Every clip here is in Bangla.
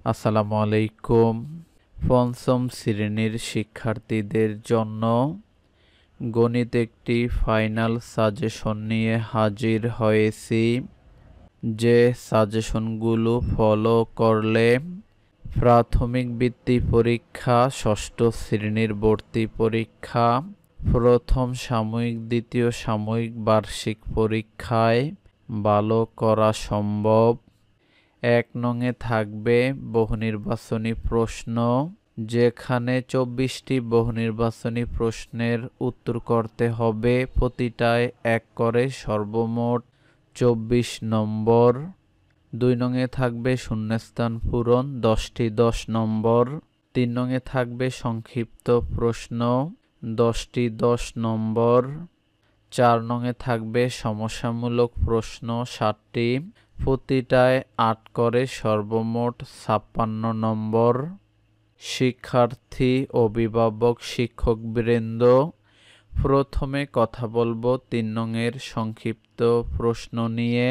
আসসালামু আলাইকুম। পঞ্চম শ্রেণীর শিক্ষার্থীদের জন্য গণিত একটি ফাইনাল সাজেশন নিয়ে হাজির হয়েছি। যে সাজেশনগুলো ফলো করলে প্রাথমিক বৃত্তি পরীক্ষা, ষষ্ঠ শ্রেণীর ভর্তি পরীক্ষা, প্রথম সাময়িক, দ্বিতীয় সাময়িক বার্ষিক পরীক্ষায় ভালো করা সম্ভব। ১ নংয়ে থাকবে বহুনির্বাচনী প্রশ্ন, যেখানে ২৪টি বহুনির্বাচনী প্রশ্নের উত্তর করতে হবে, প্রতিটায় ১ করে, সর্বমোট ২৪ নম্বর। ২ নংয়ে থাকবে শূন্যস্থান পূরণ, 10টি 10 নম্বর। ৩ নংয়ে থাকবে সংক্ষিপ্ত প্রশ্ন, 10টি 10 নম্বর। ৪ নংয়ে থাকবে সমস্যামূলক প্রশ্ন, 7টি, প্রতিটায় ৮ করে, সর্বমোট 56 নম্বর। শিক্ষার্থী, অভিভাবক, শিক্ষকবৃন্দ, প্রথমে কথা বলবো ৩ নংয়ের সংক্ষিপ্ত প্রশ্ন নিয়ে।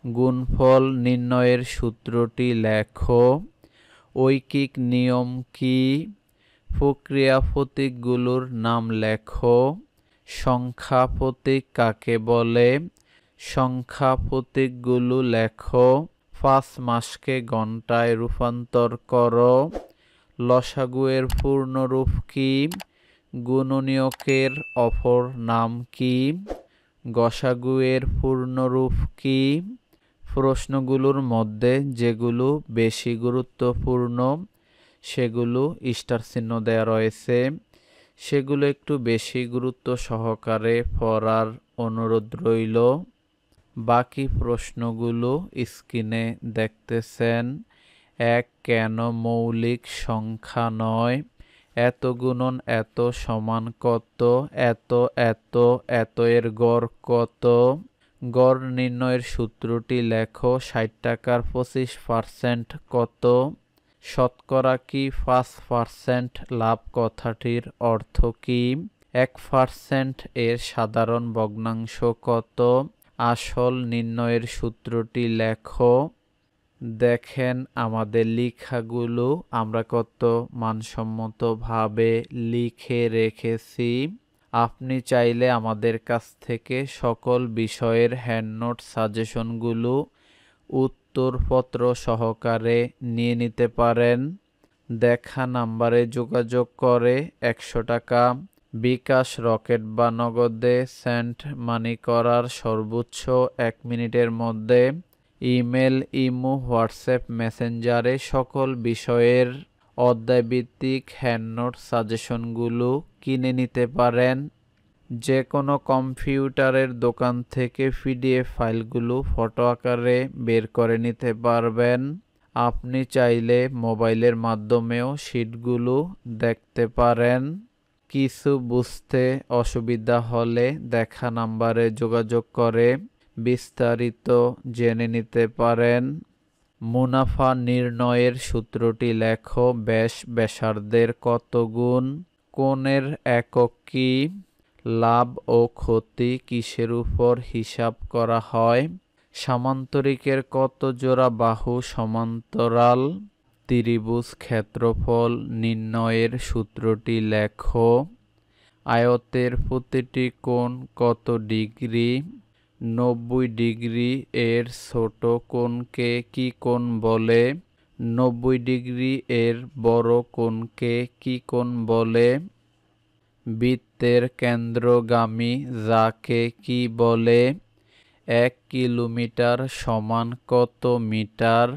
গুণফল নির্ণয়ের সূত্রটি লেখো। ঐকিক নিয়ম কি? প্রক্রিয়া প্রতীকগুলোর নাম লেখো। সংখ্যা প্রতীক কাকে বলে? সংখ্যা প্রতীকগুলো লেখো। ৫ মাসকে ঘন্টায় রূপান্তর করো। লসাগু এর পূর্ণরূপ কি? গুণনীয়কের অপর নাম কি? গসাগু এর পূর্ণরূপ কি? প্রশ্নগুলোর মধ্যে যেগুলো বেশি গুরুত্বপূর্ণ সেগুলো স্টার চিহ্ন দেওয়া রয়েছে, সেগুলো একটু বেশি গুরুত্ব সহকারে পড়ার অনুরোধ রইল। বাকি প্রশ্নগুলো স্ক্রিনে দেখতেছেন। ১ কেন মৌলিক সংখ্যা নয়? এত গুণন এত সমান কত? এত এত এত এর গড় কত? গড় নির্ণয়ের সূত্রটি লেখো। ৬০ টাকার 25% কত? শতকরা কি? ৫% লাভ কথাটির অর্থ কি? ১% এর সাধারণ ভগ্নাংশ কত? আসল নির্ণয়ের সূত্রটি লেখো। দেখেন আমাদের লেখাগুলো আমরা কত মানসম্মতভাবে লিখে রেখেছি। আপনি চাইলে আমাদের কাছ থেকে সকল বিষয়ের হ্যান্ডনোট সাজেশনগুলো উত্তরপত্র সহকারে নিয়ে নিতে পারেন। দেখা নাম্বারে যোগাযোগ করে ১০০ টাকা বিকাশ, রকেট বা নগদে সেন্ড মানি করার সর্বোচ্চ ১ মিনিটের মধ্যে ইমেল, ইমো, হোয়াটসঅ্যাপ, মেসেঞ্জারে সকল বিষয়ের অধ্যায়ভিত্তিক হ্যান্ডনোট সাজেশনগুলো কিনে নিতে পারেন। যে কোনো কম্পিউটারের দোকান থেকে পিডিএফ ফাইলগুলো ফটো আকারে বের করে নিতে পারবেন। আপনি চাইলে মোবাইলের মাধ্যমেও শীটগুলো দেখতে পারেন। কিছু বুঝতে অসুবিধা হলে দেখা নাম্বারে যোগাযোগ করে বিস্তারিত জেনে নিতে পারেন। মুনাফা নির্ণয়ের সূত্রটি লেখো। ব্যাস ব্যাসার্ধের কত গুণ? কোণের একক কি? লাভ ও ক্ষতি কিসের উপর হিসাব করা হয়? সামান্তরিকের কত জোড়া বাহু সমান্তরাল? ত্রিভুজ ক্ষেত্রফল নির্ণয়ের সূত্রটি লেখো। আয়তের প্রতিটি কোণ কত ডিগ্রি? ৯০ ডিগ্রি এর ছোট কোণকে কি কোণ বলে? ৯০ ডিগ্রি এর বড় কোণকে কি কোণ বলে? বৃত্তের কেন্দ্রগামী যাকে কি বলে? ১ কিলোমিটার সমান কত মিটার?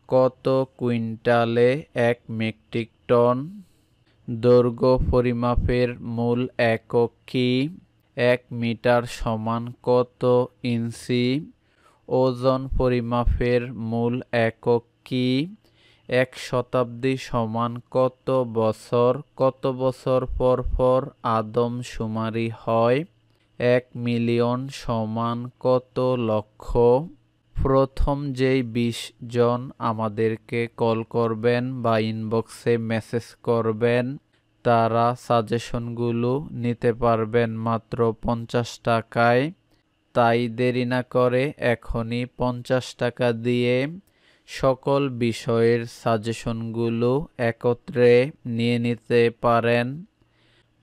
কত কুইন্টালে ১ মেট্রিক টন? দৈর্ঘ্য পরিমাপের মূল একক কি? ১ মিটার সমান কত ইঞ্চি? ওজন পরিমাপের মূল একক কি? ১ শতাব্দী সমান কত বছর? কত বছর পর পর আদমশুমারি হয়? ১ মিলিয়ন সমান কত লক্ষ? প্রথম যেই ২০ জন আমাদেরকে কল করবেন বা ইনবক্সে মেসেজ করবেন তারা সাজেশনগুলো নিতে পারবেন মাত্র 50 টাকায়। তাই দেরি না করে এখনই 50 টাকা দিয়ে সকল বিষয়ের সাজেশনগুলো একত্রে নিয়ে নিতে পারেন।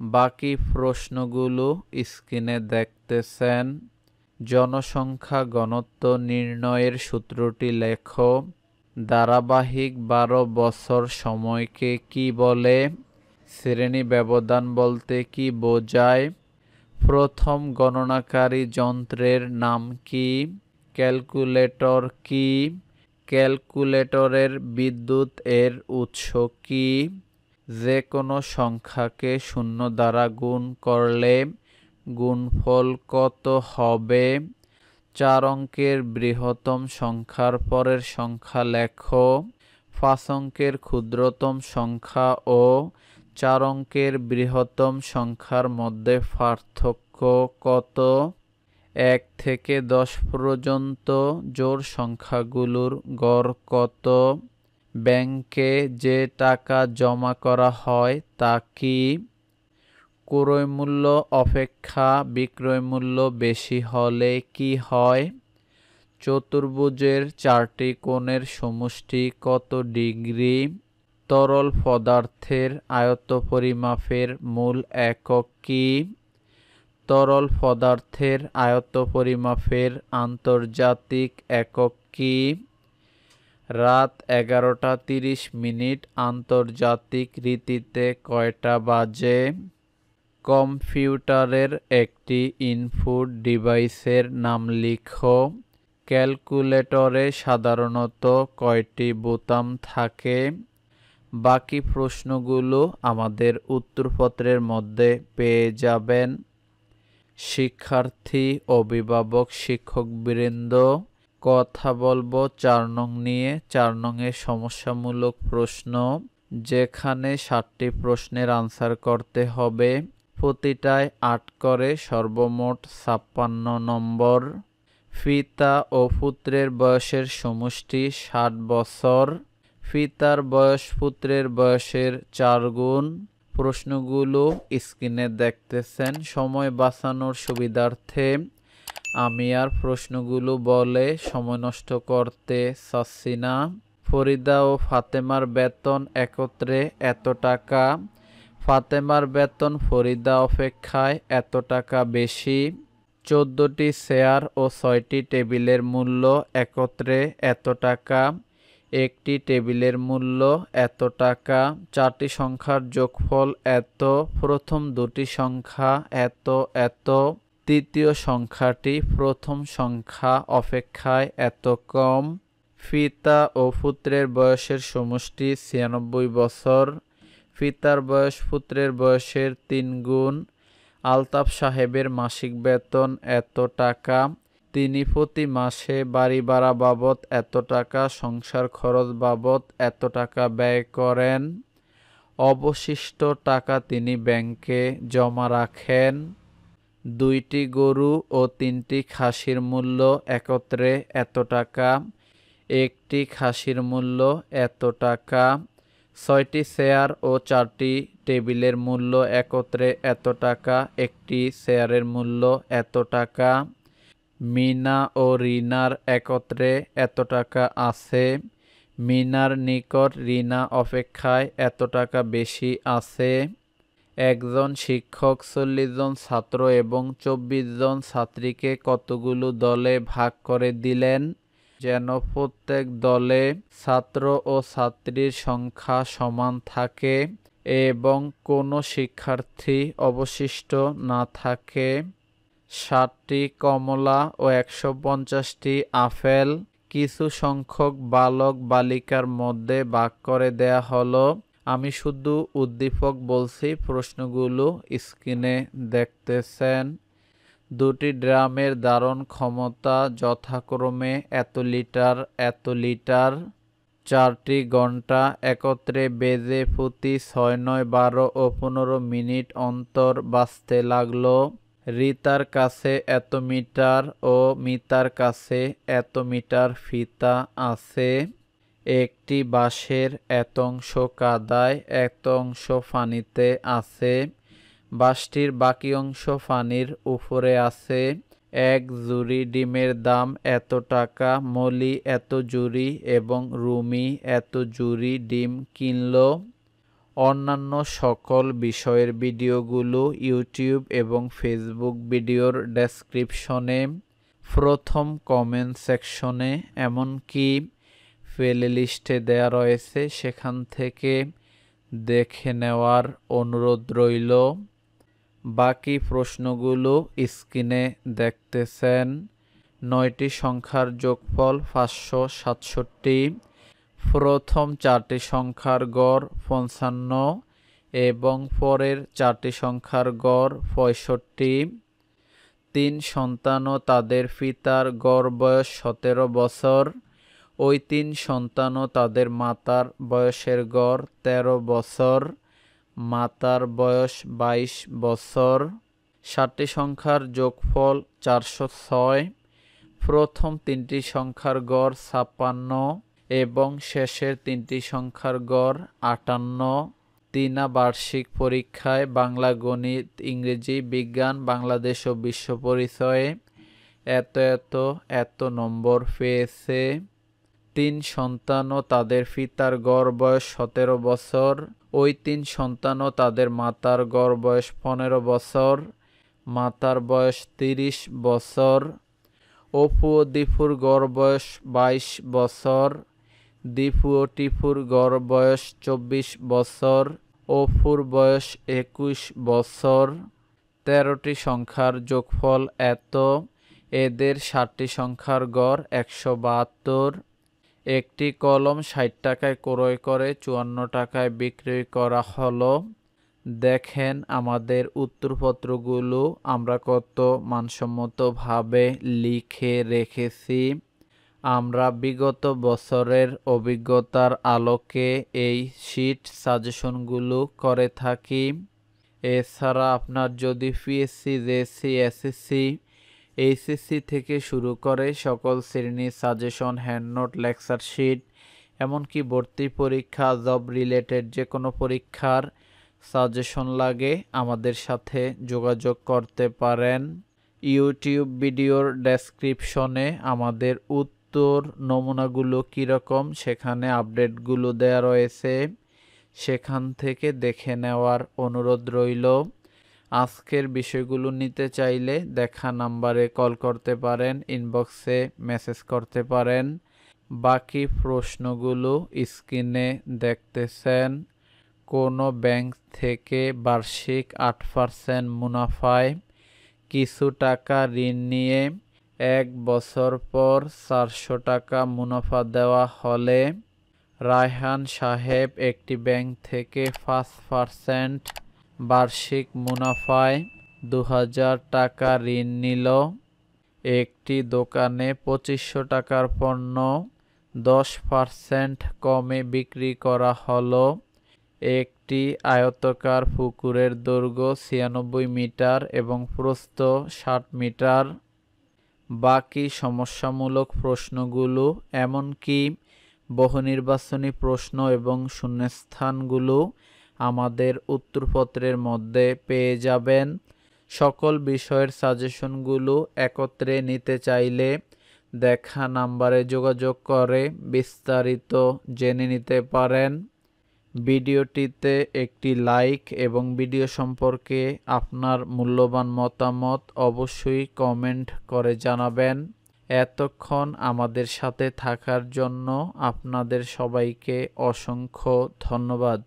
বাকি প্রশ্নগুলো স্ক্রিনে দেখতেছেন। জনসংখ্যা ঘনত্ব নির্ণয়ের সূত্রটি লেখো। ধারাবাহিক 12 বছর সময়কে কি বলে? শ্রেণী ব্যবধান বলতে কি বোঝায়? প্রথম গণনাকারী যন্ত্রের নাম কি? ক্যালকুলেটর কি? ক্যালকুলেটরের বিদ্যুৎ এর উৎস কি? যে কোনো সংখ্যাকে শূন্য দ্বারা গুণ করলে গুণফল কত হবে? 4 অঙ্কের বৃহত্তম সংখ্যার পরের সংখ্যা লেখো। 5 অঙ্কের ক্ষুদ্রতম সংখ্যা ও 4 অঙ্কের বৃহত্তম সংখ্যার মধ্যে পার্থক্য কত? 1 থেকে 10 পর্যন্ত জোড় সংখ্যাগুলোর গড় কত? ব্যাংকে যে টাকা জমা করা হয় তা কি? ক্রয় মূল্য অপেক্ষা বিক্রয় মূল্য বেশি হলে কি হয়? চতুর্ভুজের 4টি কোণের সমষ্টি কত ডিগ্রি? তরল পদার্থের আয়ত্ত পরিমাপের মূল একক কি? তরল পদার্থের আয়ত্ত পরিমাপের আন্তর্জাতিক একক কি? রাত 11:30 আন্তর্জাতিক রীতিতে কয়টা বাজে? কম্পিউটারের একটি ইনপুট ডিভাইসের নাম লিখো। ক্যালকুলেটরে সাধারণত কয়টি বোতাম থাকে? বাকি প্রশ্নগুলো আমাদের উত্তরপত্রের মধ্যে পেয়ে যাবেন। শিক্ষার্থী, অভিভাবক, শিক্ষকবৃন্দ, কথা বলবো 4 নং নিয়ে। 4 নংয়ের সমস্যামূলক প্রশ্ন, যেখানে 7টি প্রশ্নের আনসার করতে হবে। প্রতিটায় 8 করে, সর্বমোট 56 নম্বর। পিতা ও পুত্রের বয়সের সমষ্টি 60 বছর। পিতার বয়স পুত্রের বয়সের 4 গুণ। প্রশ্নগুলো স্ক্রিনে দেখতেছেন। সময় বাঁচানোর সুবিধার্থে আমি আর প্রশ্নগুলো বলে সময় নষ্ট করতে চাচ্ছি না। ফরিদা ও ফাতেমার বেতন একত্রে এত টাকা। ফাতেমার বেতন ফরিদা অপেক্ষায় এত টাকা বেশি। 14টি চেয়ার ও 6টি টেবিলের মূল্য একত্রে এত টাকা। একটি টেবিলের মূল্য এত টাকা। 4টি সংখ্যার যোগফল এত। প্রথম দুটি সংখ্যা এত এত। তৃতীয় সংখ্যাটি প্রথম সংখ্যা অপেক্ষায় এত কম। পিতা ও পুত্রের বয়সের সমষ্টি 96 বছর। পিতার বয়স পুত্রের বয়সের 3 গুণ। আলতাফ সাহেবের মাসিক বেতন এত টাকা। তিনি প্রতি মাসে বাড়ি ভাড়া বাবদ এত টাকা, সংসার খরচ বাবদ এত টাকা ব্যয় করেন। অবশিষ্ট টাকা তিনি ব্যাংকে জমা রাখেন। 2টি গরু ও 3টি খাসির মূল্য একত্রে এত টাকা। একটি খাসির মূল্য এত টাকা। 6টি চেয়ার ও 4টি টেবিলের মূল্য একত্রে এত টাকা। একটি চেয়ারের মূল্য এত টাকা। মিনা ও রিনার একত্রে এত টাকা আছে। মিনার নিকট রিনা অপেক্ষায় এত টাকা বেশি আছে। একজন শিক্ষক 40 জন ছাত্র এবং 24 জন ছাত্রীকে কতগুলো দলে ভাগ করে দিলেন যেন প্রত্যেক দলে ছাত্র ও ছাত্রীর সংখ্যা সমান থাকে এবং কোনো শিক্ষার্থী অবশিষ্ট না থাকে। 60টি কমলা ও 150টি আপেল কিছু সংখ্যক বালক বালিকার মধ্যে ভাগ করে দেয়া হলো। আমি শুধু উদ্দীপক বলছি, প্রশ্নগুলো স্ক্রিনে দেখতেছেন। 2টি ড্রামের ধারণ ক্ষমতা যথাক্রমে এত লিটার এত লিটার। 4টি ঘন্টা একত্রে বেজে প্রতি 6, 9, 12 ও 15 মিনিট অন্তর বাজতে লাগলো। রিতার কাছে এত মিটার ও মিতার কাছে এত মিটার ফিতা আছে। একটি বাঁশের এত অংশ কাদায় এত অংশ পানিতে আছে। বাঁশটির বাকি অংশ পানির উপরে আছে। এক জুড়ি ডিমের দাম এত টাকা, মলি এত জুড়ি এবং রুমি এত জুড়ি ডিম কিনল। অন্যান্য সকল বিষয়ের ভিডিওগুলো ইউটিউব এবং ফেসবুক ভিডিওর ডেসক্রিপশনে, প্রথম কমেন্ট সেকশনে, এমনকি প্লেলিস্টে দেয়া রয়েছে, সেখান থেকে দেখে নেওয়ার অনুরোধ রইল। বাকি প্রশ্নগুলো স্ক্রিনে দেখতেছেন। 9টি সংখ্যার যোগফল 567, প্রথম 4টি সংখ্যার গড় 55 এবং পরের 4টি সংখ্যার গড় 65। 3 সন্তান ও তাদের পিতার গড় বয়স 17 বছর। ওই 3 সন্তান ও তাদের মাতার বয়সের গড় 13 বছর। মাতার বয়স 22 বছর। 7টি সংখ্যার যোগফল 406, প্রথম 3টি সংখ্যার গড় 56 এবং শেষের 3টি সংখ্যার গড় 58। 3 বার্ষিক পরীক্ষায় বাংলা, গণিত, ইংরেজি, বিজ্ঞান, বাংলাদেশ ও বিশ্ব পরিচয়ে এত নম্বর পেয়েছে। 3 সন্তান ও তাদের পিতার গড় বয়স 17 বছর। ওই 3 সন্তান ও তাদের মাতার গড় বয়স 15 বছর। মাতার বয়স 30 বছর। অপু ও দীপুর গড় বয়স 22 বছর। দীপু ও টিপুর গড় বয়স 24 বছর। অপুর বয়স 21 বছর। 13টি সংখ্যার যোগফল এত। এদের 7টি সংখ্যার গড় 172। একটি কলম 60 টাকায় ক্রয় করে 54 টাকায় বিক্রি করা হলো। দেখেন আমাদের উত্তরপত্রগুলো আমরা কত মানসম্মতভাবে লিখে রেখেছি। আমরা বিগত বছরের অভিজ্ঞতার আলোকে এই শীট সাজেশনগুলো করে থাকি। এছাড়া আপনার যদি পিএসসি, জেএসসি, এসএসসি, এইচএসসি থেকে শুরু করে সকল শ্রেণীর সাজেশন, হ্যান্ডনোট, লেকচার শিট, এমনকি ভর্তি পরীক্ষা, জব রিলেটেড যে কোনো পরীক্ষার সাজেশন লাগে আমাদের সাথে যোগাযোগ করতে পারেন। ইউটিউব ভিডিওর ডেসক্রিপশনে আমাদের উত্তর নমুনাগুলো কীরকম সেখানে আপডেটগুলো দেয়া রয়েছে, সেখান থেকে দেখে নেওয়ার অনুরোধ রইল। আজকের বিষয়গুলো নিতে চাইলে দেখা নাম্বারে কল করতে পারেন, ইনবক্সে মেসেজ করতে পারেন। বাকি প্রশ্নগুলো স্ক্রিনে দেখতেছেন। কোনো ব্যাংক থেকে বার্ষিক 8% মুনাফায় কিছু টাকা ঋণ নিয়ে 1 বছর পর 400 টাকা মুনাফা দেওয়া হলে রায়হান সাহেব একটি ব্যাংক থেকে 5% বার্ষিক মুনাফায় 2000 টাকা ঋণ নিল। একটি দোকানে 2500 টাকার পণ্য 10% কমে বিক্রি করা হলো। একটি আয়তাকার পুকুরের দৈর্ঘ্য 96 মিটার এবং প্রস্থ 60 মিটার। বাকি সমস্যামূলক প্রশ্নগুলো, এমনকি বহুনির্বাচনী প্রশ্ন এবং শূন্যস্থানগুলো আমাদের উত্তরপত্রের মধ্যে পেয়ে যাবেন। সকল বিষয়ের সাজেশনগুলো একত্রে নিতে চাইলে দেখা নাম্বারে যোগাযোগ করে বিস্তারিত জেনে নিতে পারেন। ভিডিওটিতে একটি লাইক এবং ভিডিও সম্পর্কে আপনার মূল্যবান মতামত অবশ্যই কমেন্ট করে জানাবেন। এতক্ষণ আমাদের সাথে থাকার জন্য আপনাদের সবাইকে অসংখ্য ধন্যবাদ।